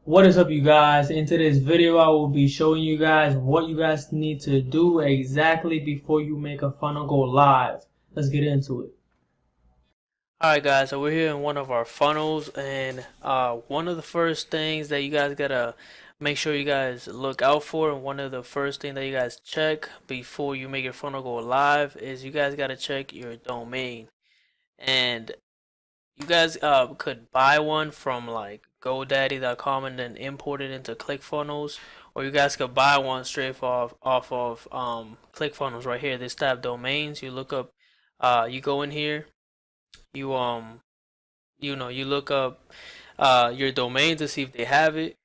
What is up, you guys? In today's video, I will be showing you guys what you guys need to do exactly before you make a funnel go live. Let's get into it. Alright guys, so we're here in one of our funnels, and one of the first things that you guys gotta make sure you guys look out for, and one of the first things that you guys check before you make your funnel go live is you guys gotta check your domain. And you guys could buy one from like GoDaddy.com and then import it into ClickFunnels, or you guys could buy one straight off of ClickFunnels right here. This tab domains, you look up, you go in here, you you look up your domain to see if they have it,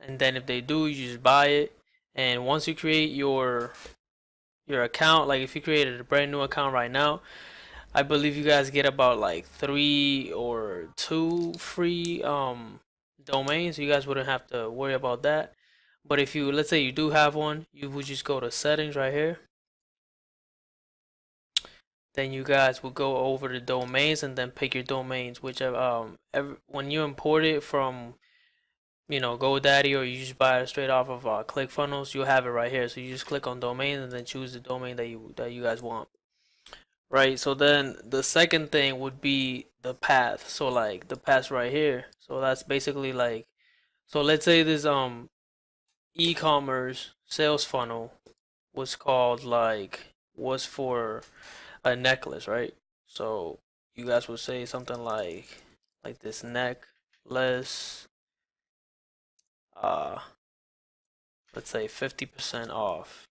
and then if they do, you just buy it. And once you create your account, like if you created a brand new account right now, I believe you guys get about like 3 or 2 free domains. You guys wouldn't have to worry about that. But if you, let's say you do have one, you would just go to settings right here. Then you guys will go over the domains and then pick your domains, which when you import it from GoDaddy, or you just buy it straight off of ClickFunnels, you'll have it right here. So you just click on domain and then choose the domain that you guys want. Right. So then the second thing would be the path. So like the path right here. So that's basically like, so let's say this e-commerce sales funnel was for a necklace, right? So you guys would say something like this necklace, uh let's say 50% off.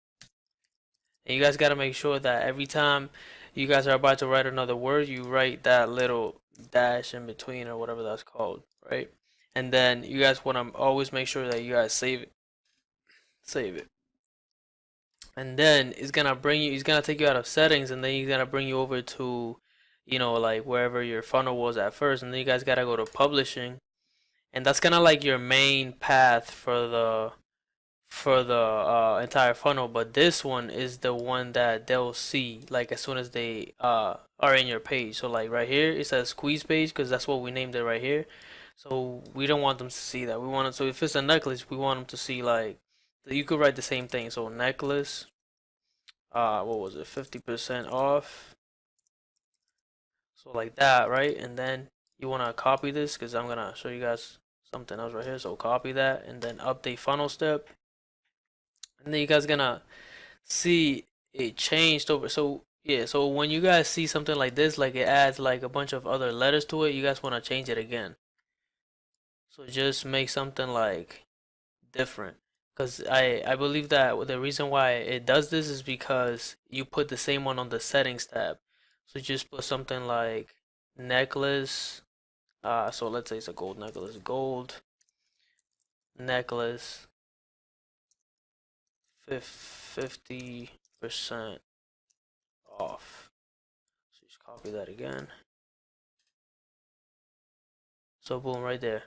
And you guys got to make sure that every time you guys are about to write another word, you write that little dash in between or whatever that's called, right? And then you guys want to always make sure that you guys save it. And then it's gonna take you out of settings, and then he's gonna bring you over to, like wherever your funnel was at first, and then you guys gotta go to publishing, and that's kind of like your main path for the entire funnel. But this one is the one that they'll see like as soon as they are in your page. So like right here it says squeeze page because that's what we named it right here. So we don't want them to see that. We want them, so if it's a necklace, we want them to see like, you could write the same thing. So necklace, what was it, 50% off. So like that, right? And then you want to copy this because I'm gonna show you guys something else right here. So copy that and then update funnel step, and then you guys gonna see it changed over. So yeah, so when you guys see something like this, like it adds like a bunch of other letters to it, you guys want to change it again. So just make something like different, because I believe that the reason why it does this is because you put the same one on the settings tab. So just put something like necklace. So let's say it's a gold necklace, gold necklace, 50% off. So just copy that again. So boom, right there.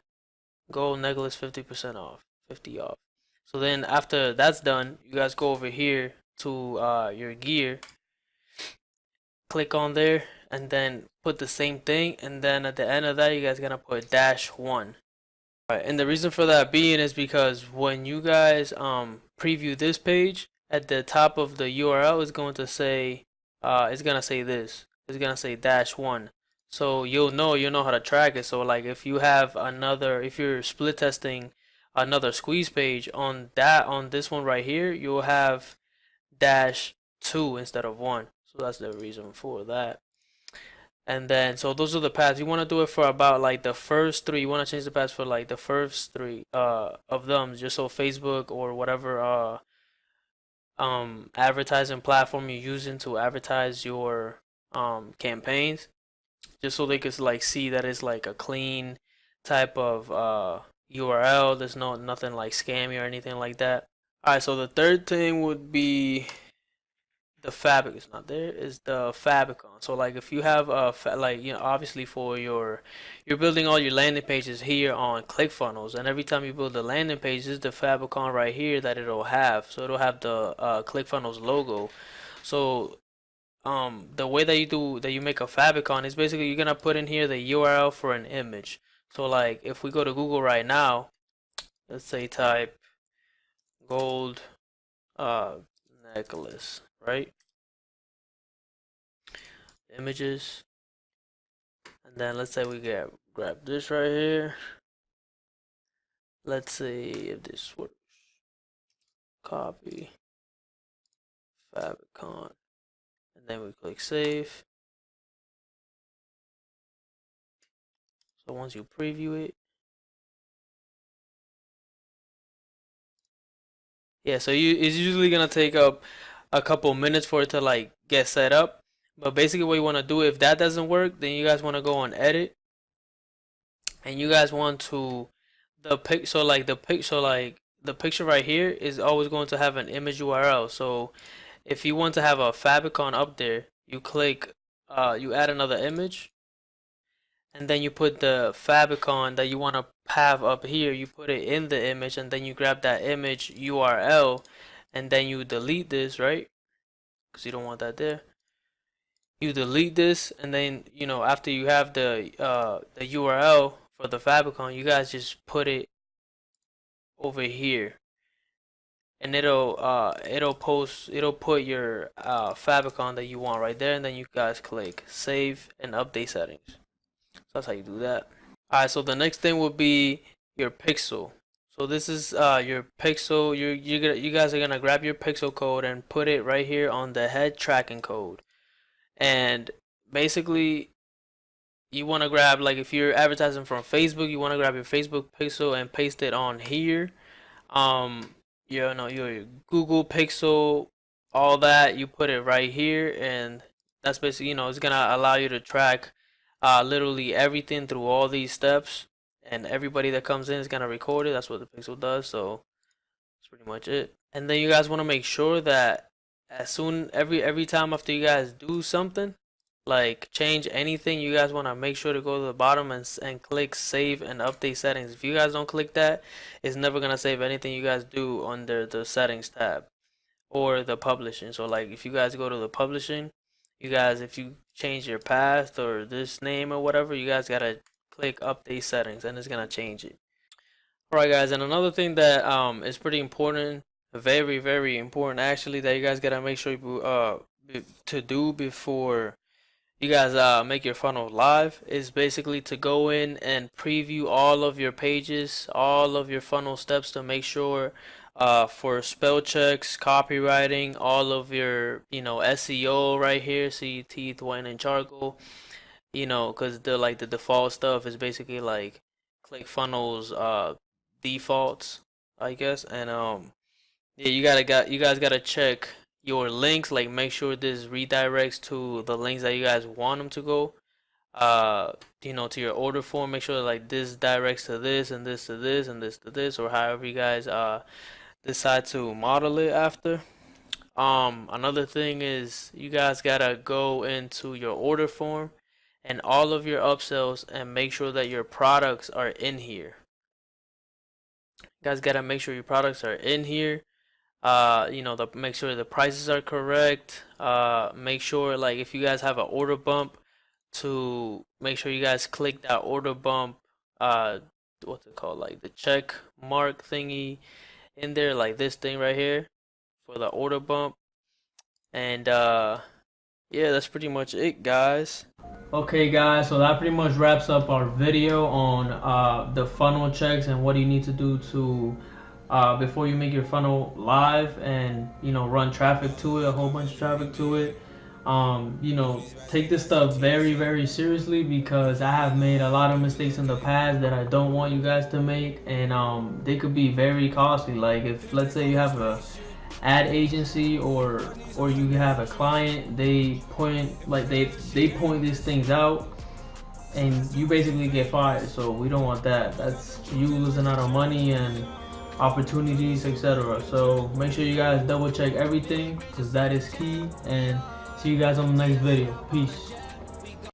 Gold necklace 50% off. 50 off. So then after that's done, you guys go over here to your gear, click on there, and then put the same thing, and then at the end of that you guys gonna put -1. Right, and the reason for that being is because when you guys preview this page, at the top of the URL is going to say it's gonna say this. It's gonna say -1. So you'll know how to track it. So like if you're split testing another squeeze page on this one right here, you'll have -2 instead of 1. So that's the reason for that. And then, so those are the paths. You want to do it for about like the first three. You want to change the paths for like the first three of them, just so Facebook or whatever advertising platform you're using to advertise your campaigns, just so they could like see that it's like a clean type of URL. There's nothing like scammy or anything like that. All right, so the third thing would be the fabric. Is not there, is the Favicon. So like if you have like, obviously for you're building all your landing pages here on ClickFunnels, and every time you build a landing page, this is the Favicon right here that it'll have. So it'll have the ClickFunnels logo. So the way that you make a Favicon is basically you're gonna put in here the URL for an image. So like if we go to Google right now, let's say type gold necklace, right? Images, and then let's say we grab this right here. Let's see if this works. Copy Favicon, and then we click save. So once you preview it, yeah, so it's usually gonna take up a couple minutes for it to like get set up. But basically what you want to do, if that doesn't work, then you guys want to go on edit, and you guys want to the picture right here is always going to have an image URL. So if you want to have a Favicon up there, you click you add another image, and then you put the Favicon that you want to have up here, you put it in the image, and then you grab that image URL, and then you delete this, right? Because you don't want that there. You delete this, and then after you have the URL for the Favicon, you guys just put it over here, and it'll put your Favicon that you want right there, and then you guys click save and update settings. So that's how you do that. Alright, so the next thing will be your pixel. So this is your pixel. You guys are gonna grab your pixel code and put it right here on the head tracking code. And basically, you want to grab, like if you're advertising from Facebook, you want to grab your Facebook pixel and paste it on here. Your Google pixel, all that, you put it right here, and that's basically, it's gonna allow you to track literally everything through all these steps, and everybody that comes in is gonna record it. That's what the pixel does. So that's pretty much it. And then you guys want to make sure that every time after you guys do something, like change anything, you guys want to make sure to go to the bottom and click save and update settings. If you guys don't click that, it's never gonna save anything you guys do under the settings tab or the publishing. So like if you guys go to the publishing, if you change your path or this name or whatever, you guys gotta click update settings, and it's gonna change it. Alright guys, and another thing that is pretty important, very very important actually, that you guys gotta make sure to do before you guys make your funnel live, is basically to go in and preview all of your pages, all of your funnel steps, to make sure for spell checks, copywriting, all of your SEO right here. See teeth, white, and charcoal, because the default stuff is basically like ClickFunnels defaults, I guess. And yeah, you guys gotta check your links, like make sure this redirects to the links that you guys want them to go, to your order form. Make sure like this directs to this, and this to this, and this to this, or however you guys decide to model it after. Another thing is you guys gotta go into your order form and all of your upsells and make sure that your products are in here. You guys gotta make sure your products are in here. Make sure the prices are correct. Make sure, like, if you guys have an order bump, to make sure you guys click that order bump, what's it called, like the check mark thingy in there, like this thing right here for the order bump. And yeah, that's pretty much it, guys. Okay guys, so that pretty much wraps up our video on the funnel checks and what you need to do to before you make your funnel live and run traffic to it, a whole bunch of traffic to it. Take this stuff very very seriously, because I have made a lot of mistakes in the past that I don't want you guys to make, and they could be very costly. Like if, let's say, you have a ad agency or you have a client, they point these things out and you basically get fired. So we don't want that. That's you losing out on money and opportunities, etc. So make sure you guys double check everything, because that is key. And see you guys on the next video. Peace.